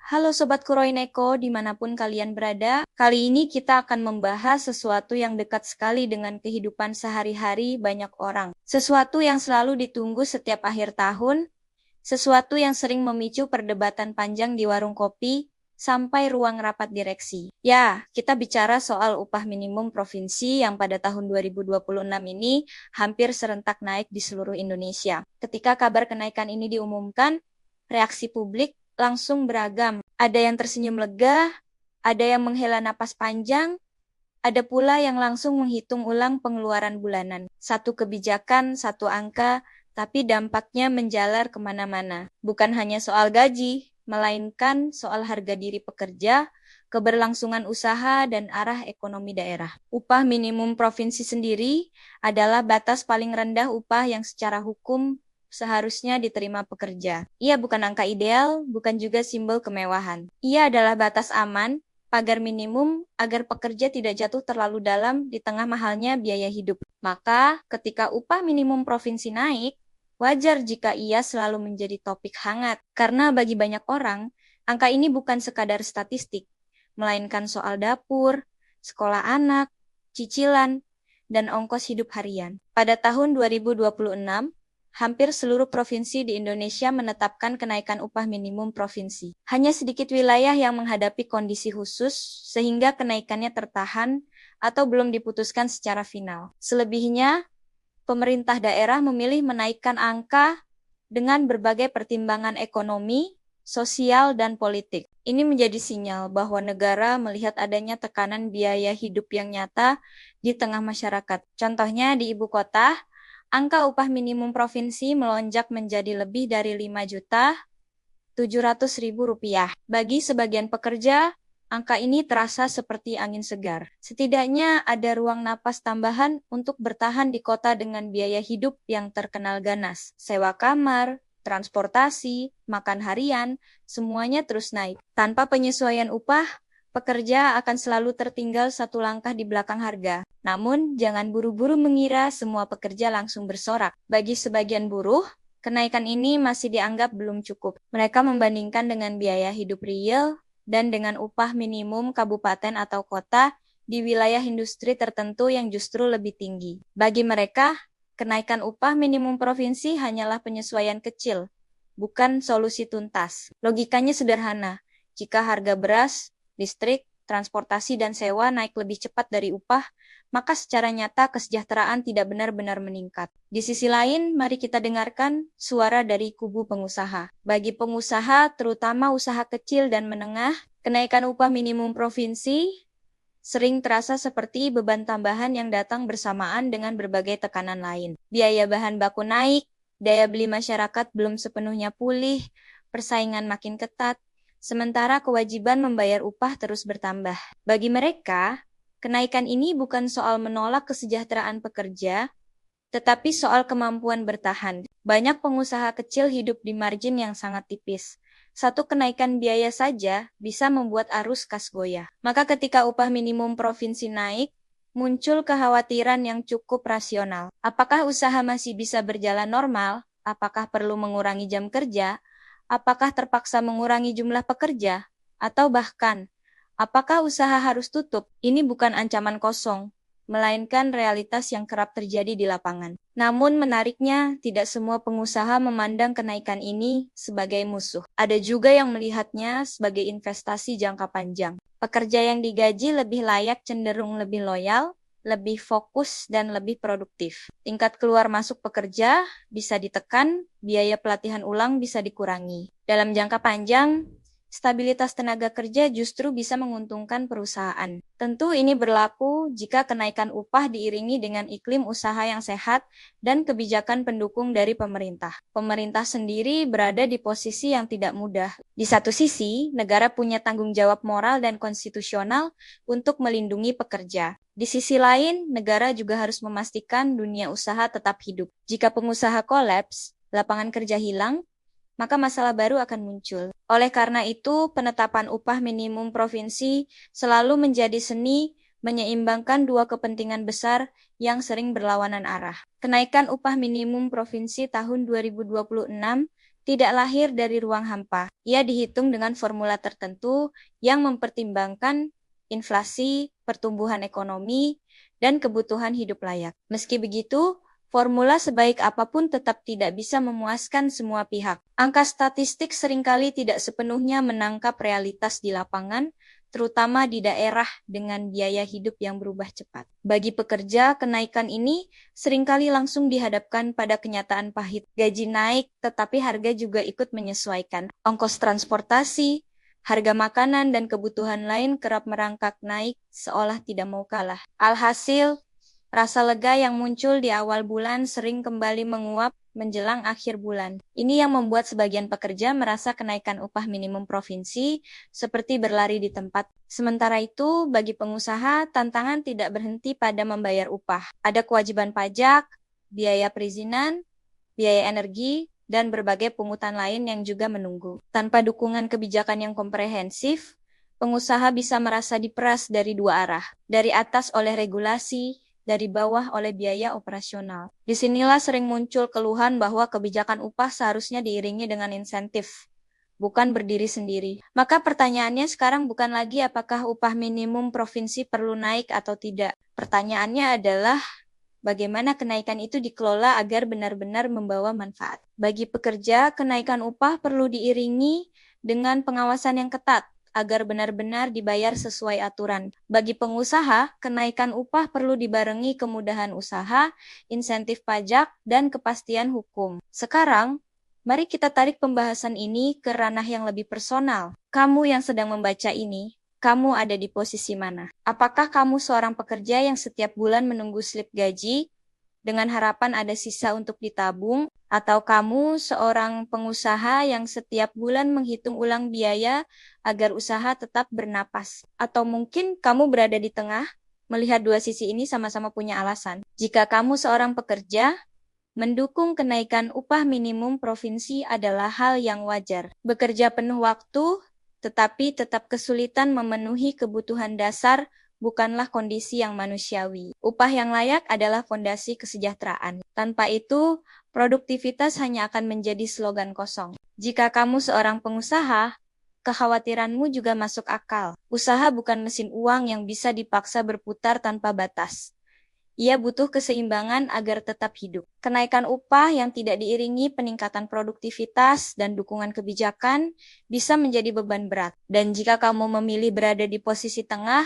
Halo Sobat Kuroineko, dimanapun kalian berada. Kali ini kita akan membahas sesuatu yang dekat sekali dengan kehidupan sehari-hari banyak orang. Sesuatu yang selalu ditunggu setiap akhir tahun, sesuatu yang sering memicu perdebatan panjang di warung kopi, sampai ruang rapat direksi. Ya, kita bicara soal upah minimum provinsi yang pada tahun 2026 ini hampir serentak naik di seluruh Indonesia. Ketika kabar kenaikan ini diumumkan, reaksi publik langsung beragam. Ada yang tersenyum lega, ada yang menghela napas panjang, ada pula yang langsung menghitung ulang pengeluaran bulanan. Satu kebijakan, satu angka, tapi dampaknya menjalar kemana-mana. Bukan hanya soal gaji, melainkan soal harga diri pekerja, keberlangsungan usaha, dan arah ekonomi daerah. Upah minimum provinsi sendiri adalah batas paling rendah upah yang secara hukum seharusnya diterima pekerja. Ia bukan angka ideal, bukan juga simbol kemewahan. Ia adalah batas aman, pagar minimum agar pekerja tidak jatuh terlalu dalam di tengah mahalnya biaya hidup. Maka, ketika upah minimum provinsi naik, wajar jika ia selalu menjadi topik hangat. Karena bagi banyak orang, angka ini bukan sekadar statistik, melainkan soal dapur, sekolah anak, cicilan, dan ongkos hidup harian. Pada tahun 2026, hampir seluruh provinsi di Indonesia menetapkan kenaikan upah minimum provinsi. Hanya sedikit wilayah yang menghadapi kondisi khusus sehingga kenaikannya tertahan atau belum diputuskan secara final. Selebihnya, pemerintah daerah memilih menaikkan angka dengan berbagai pertimbangan ekonomi, sosial, dan politik. Ini menjadi sinyal bahwa negara melihat adanya tekanan biaya hidup yang nyata di tengah masyarakat. Contohnya di ibu kota, angka upah minimum provinsi melonjak menjadi lebih dari Rp5.700.000. Bagi sebagian pekerja, angka ini terasa seperti angin segar. Setidaknya ada ruang napas tambahan untuk bertahan di kota dengan biaya hidup yang terkenal ganas. Sewa kamar, transportasi, makan harian, semuanya terus naik. Tanpa penyesuaian upah, pekerja akan selalu tertinggal satu langkah di belakang harga. Namun, jangan buru-buru mengira semua pekerja langsung bersorak. Bagi sebagian buruh, kenaikan ini masih dianggap belum cukup. Mereka membandingkan dengan biaya hidup real dan dengan upah minimum kabupaten atau kota di wilayah industri tertentu yang justru lebih tinggi. Bagi mereka, kenaikan upah minimum provinsi hanyalah penyesuaian kecil, bukan solusi tuntas. Logikanya sederhana. Jika harga beras, listrik, transportasi, dan sewa naik lebih cepat dari upah, maka secara nyata kesejahteraan tidak benar-benar meningkat. Di sisi lain, mari kita dengarkan suara dari kubu pengusaha. Bagi pengusaha, terutama usaha kecil dan menengah, kenaikan upah minimum provinsi sering terasa seperti beban tambahan yang datang bersamaan dengan berbagai tekanan lain. Biaya bahan baku naik, daya beli masyarakat belum sepenuhnya pulih, persaingan makin ketat, sementara kewajiban membayar upah terus bertambah. Bagi mereka, kenaikan ini bukan soal menolak kesejahteraan pekerja, tetapi soal kemampuan bertahan. Banyak pengusaha kecil hidup di margin yang sangat tipis. Satu kenaikan biaya saja bisa membuat arus kas goyah. Maka ketika upah minimum provinsi naik, muncul kekhawatiran yang cukup rasional. Apakah usaha masih bisa berjalan normal? Apakah perlu mengurangi jam kerja? Apakah terpaksa mengurangi jumlah pekerja? Atau bahkan, apakah usaha harus tutup? Ini bukan ancaman kosong, melainkan realitas yang kerap terjadi di lapangan. Namun menariknya, tidak semua pengusaha memandang kenaikan ini sebagai musuh. Ada juga yang melihatnya sebagai investasi jangka panjang. Pekerja yang digaji lebih layak cenderung lebih loyal, lebih fokus, dan lebih produktif. Tingkat keluar masuk pekerja bisa ditekan, biaya pelatihan ulang bisa dikurangi. Dalam jangka panjang, stabilitas tenaga kerja justru bisa menguntungkan perusahaan. Tentu ini berlaku jika kenaikan upah diiringi dengan iklim usaha yang sehat dan kebijakan pendukung dari pemerintah. Pemerintah sendiri berada di posisi yang tidak mudah. Di satu sisi, negara punya tanggung jawab moral dan konstitusional untuk melindungi pekerja. Di sisi lain, negara juga harus memastikan dunia usaha tetap hidup. Jika pengusaha kolaps, lapangan kerja hilang, maka masalah baru akan muncul. Oleh karena itu, penetapan upah minimum provinsi selalu menjadi seni menyeimbangkan dua kepentingan besar yang sering berlawanan arah. Kenaikan upah minimum provinsi tahun 2026 tidak lahir dari ruang hampa. Ia dihitung dengan formula tertentu yang mempertimbangkan inflasi, pertumbuhan ekonomi, dan kebutuhan hidup layak. Meski begitu, formula sebaik apapun tetap tidak bisa memuaskan semua pihak. Angka statistik seringkali tidak sepenuhnya menangkap realitas di lapangan, terutama di daerah dengan biaya hidup yang berubah cepat. Bagi pekerja, kenaikan ini seringkali langsung dihadapkan pada kenyataan pahit. Gaji naik, tetapi harga juga ikut menyesuaikan. Ongkos transportasi, harga makanan dan kebutuhan lain kerap merangkak naik seolah tidak mau kalah. Alhasil, rasa lega yang muncul di awal bulan sering kembali menguap menjelang akhir bulan. Ini yang membuat sebagian pekerja merasa kenaikan upah minimum provinsi seperti berlari di tempat. Sementara itu, bagi pengusaha, tantangan tidak berhenti pada membayar upah. Ada kewajiban pajak, biaya perizinan, biaya energi, dan berbagai pungutan lain yang juga menunggu. Tanpa dukungan kebijakan yang komprehensif, pengusaha bisa merasa diperas dari dua arah. Dari atas oleh regulasi, dari bawah oleh biaya operasional. Disinilah sering muncul keluhan bahwa kebijakan upah seharusnya diiringi dengan insentif, bukan berdiri sendiri. Maka pertanyaannya sekarang bukan lagi apakah upah minimum provinsi perlu naik atau tidak. Pertanyaannya adalah bagaimana kenaikan itu dikelola agar benar-benar membawa manfaat. Bagi pekerja, kenaikan upah perlu diiringi dengan pengawasan yang ketat, agar benar-benar dibayar sesuai aturan. Bagi pengusaha, kenaikan upah perlu dibarengi kemudahan usaha, insentif pajak, dan kepastian hukum. Sekarang, mari kita tarik pembahasan ini ke ranah yang lebih personal. Kamu yang sedang membaca ini, kamu ada di posisi mana? Apakah kamu seorang pekerja yang setiap bulan menunggu slip gaji dengan harapan ada sisa untuk ditabung, atau kamu seorang pengusaha yang setiap bulan menghitung ulang biaya agar usaha tetap bernapas? Atau mungkin kamu berada di tengah, melihat dua sisi ini sama-sama punya alasan. Jika kamu seorang pekerja, mendukung kenaikan upah minimum provinsi adalah hal yang wajar. Bekerja penuh waktu, tetapi tetap kesulitan memenuhi kebutuhan dasar bukanlah kondisi yang manusiawi. Upah yang layak adalah fondasi kesejahteraan. Tanpa itu, produktivitas hanya akan menjadi slogan kosong. Jika kamu seorang pengusaha, kekhawatiranmu juga masuk akal. Usaha bukan mesin uang yang bisa dipaksa berputar tanpa batas. Ia butuh keseimbangan agar tetap hidup. Kenaikan upah yang tidak diiringi peningkatan produktivitas dan dukungan kebijakan bisa menjadi beban berat. Dan jika kamu memilih berada di posisi tengah,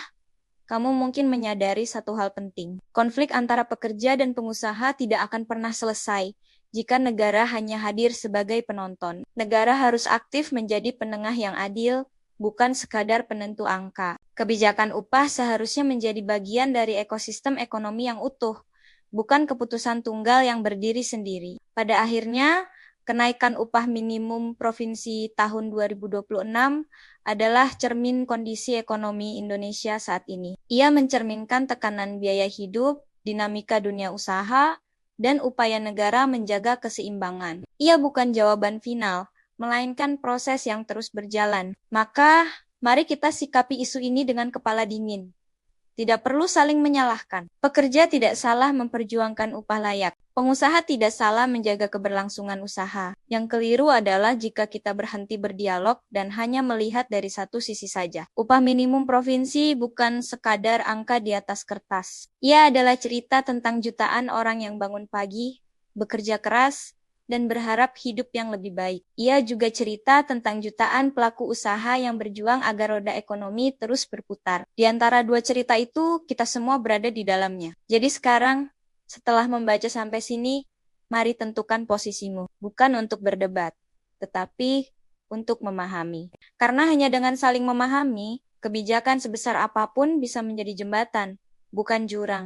kamu mungkin menyadari satu hal penting. Konflik antara pekerja dan pengusaha tidak akan pernah selesai jika negara hanya hadir sebagai penonton. Negara harus aktif menjadi penengah yang adil, bukan sekadar penentu angka. Kebijakan upah seharusnya menjadi bagian dari ekosistem ekonomi yang utuh, bukan keputusan tunggal yang berdiri sendiri. Pada akhirnya, kenaikan upah minimum provinsi tahun 2026 adalah cermin kondisi ekonomi Indonesia saat ini. Ia mencerminkan tekanan biaya hidup, dinamika dunia usaha, dan upaya negara menjaga keseimbangan. Ia bukan jawaban final, melainkan proses yang terus berjalan. Maka, mari kita sikapi isu ini dengan kepala dingin. Tidak perlu saling menyalahkan. Pekerja tidak salah memperjuangkan upah layak. Pengusaha tidak salah menjaga keberlangsungan usaha. Yang keliru adalah jika kita berhenti berdialog dan hanya melihat dari satu sisi saja. Upah minimum provinsi bukan sekadar angka di atas kertas. Ia adalah cerita tentang jutaan orang yang bangun pagi, bekerja keras, dan berharap hidup yang lebih baik. Ia juga cerita tentang jutaan pelaku usaha yang berjuang agar roda ekonomi terus berputar. Di antara dua cerita itu, kita semua berada di dalamnya. Jadi sekarang, setelah membaca sampai sini, mari tentukan posisimu. Bukan untuk berdebat, tetapi untuk memahami. Karena hanya dengan saling memahami, kebijakan sebesar apapun bisa menjadi jembatan, bukan jurang.